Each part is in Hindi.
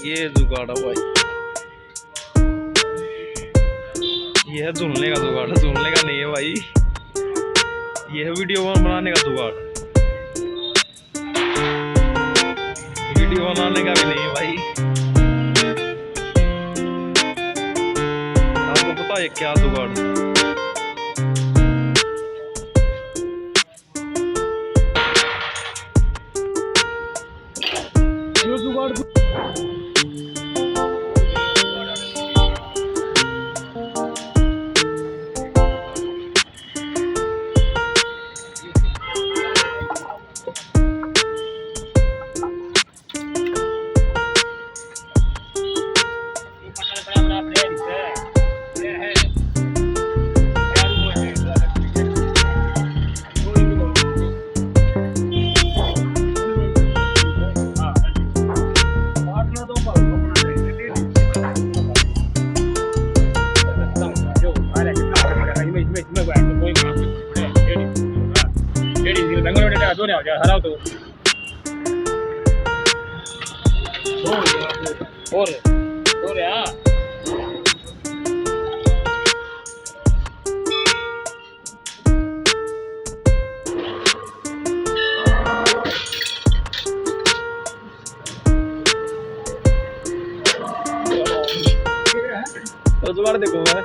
ये जुगाड़ है भाई, ये है झूलने का जुगाड़, झूलने का नहीं है भाई, ये है वीडियो बनाने का जुगाड़, वीडियो बनाने का भी नहीं है भाई। आपको पता है क्या जुगाड़? जो जुगाड़ जुगाड़ देखो मैं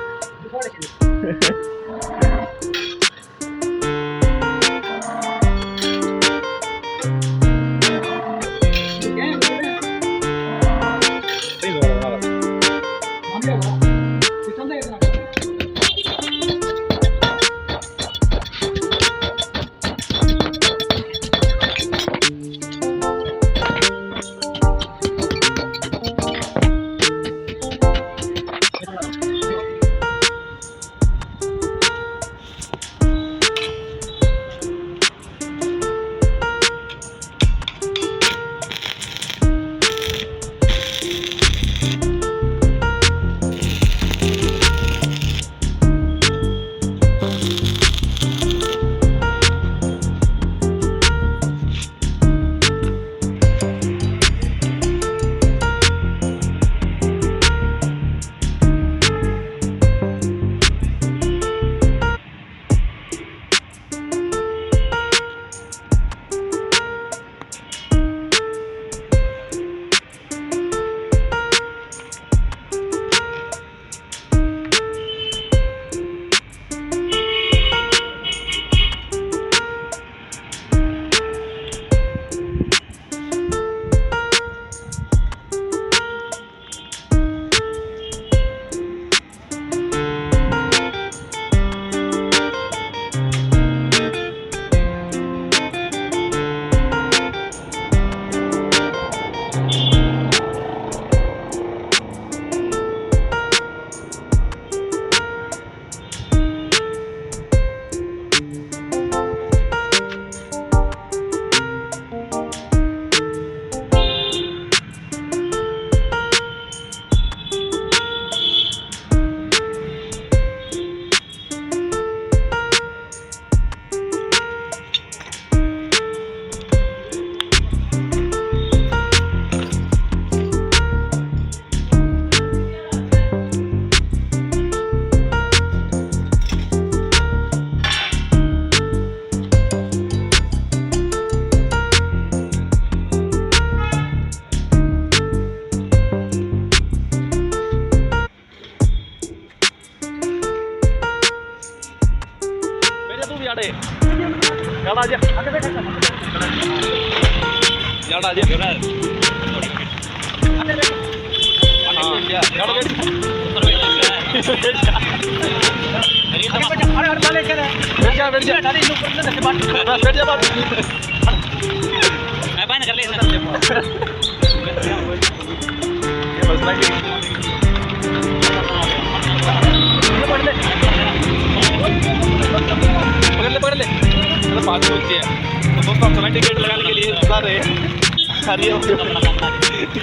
पकड़ ले मतलब बात होती है तो दोस्तों हम समय टिकट लगाने के लिए जा रहे हैं।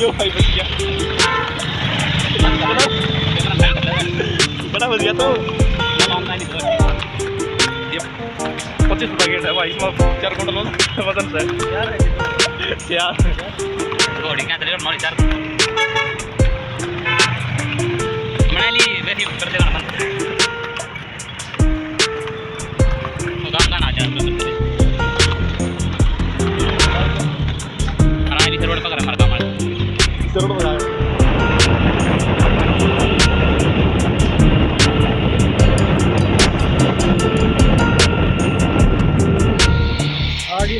यो भाई बच गया, बड़ा बच गया। तो ये 25 रुपये गेट है भाई, इसमें 4 क्विंटल वजन से यार चरण हो जाएगा। आगे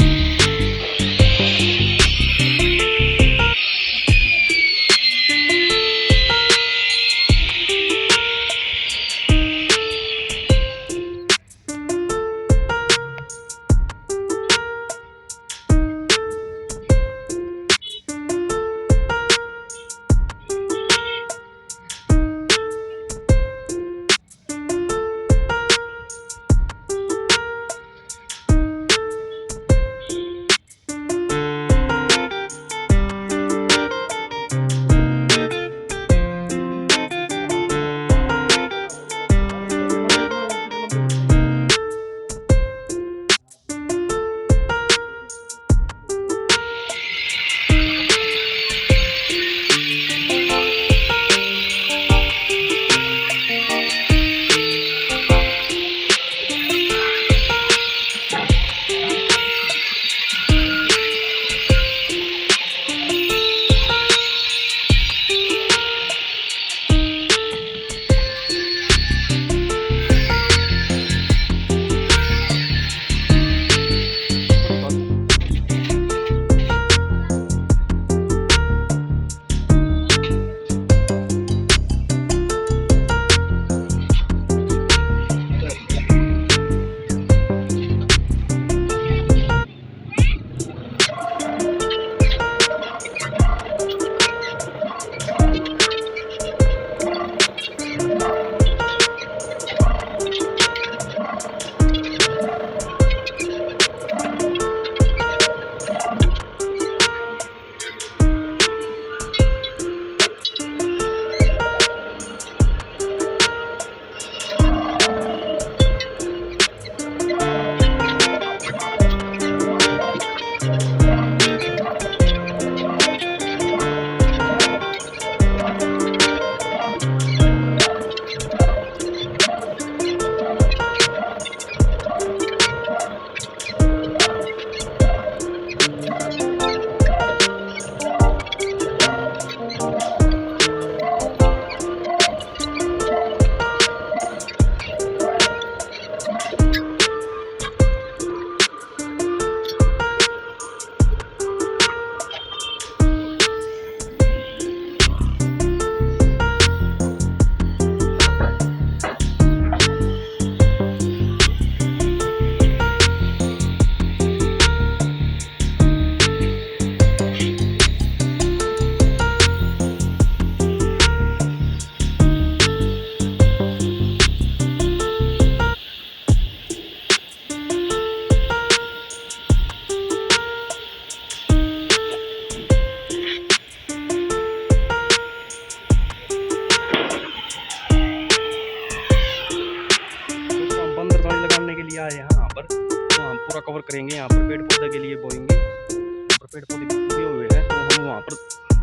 आए हैं यहाँ पर, तो हम पूरा कवर करेंगे। यहाँ पर पेड़ पौधे के लिए बोएंगे, यहाँ पर पेड़ पौधे उगे हुए हैं तो हम वहाँ पर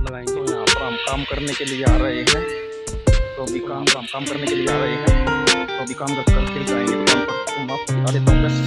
लगाएंगे। तो यहाँ पर हम काम करने के लिए आ रहे हैं, तो अभी हम काम करने के लिए आ रहे हैं, तो अभी काम करके जाएंगे। तो काम पर मैं आपको बता देता हूँ बस।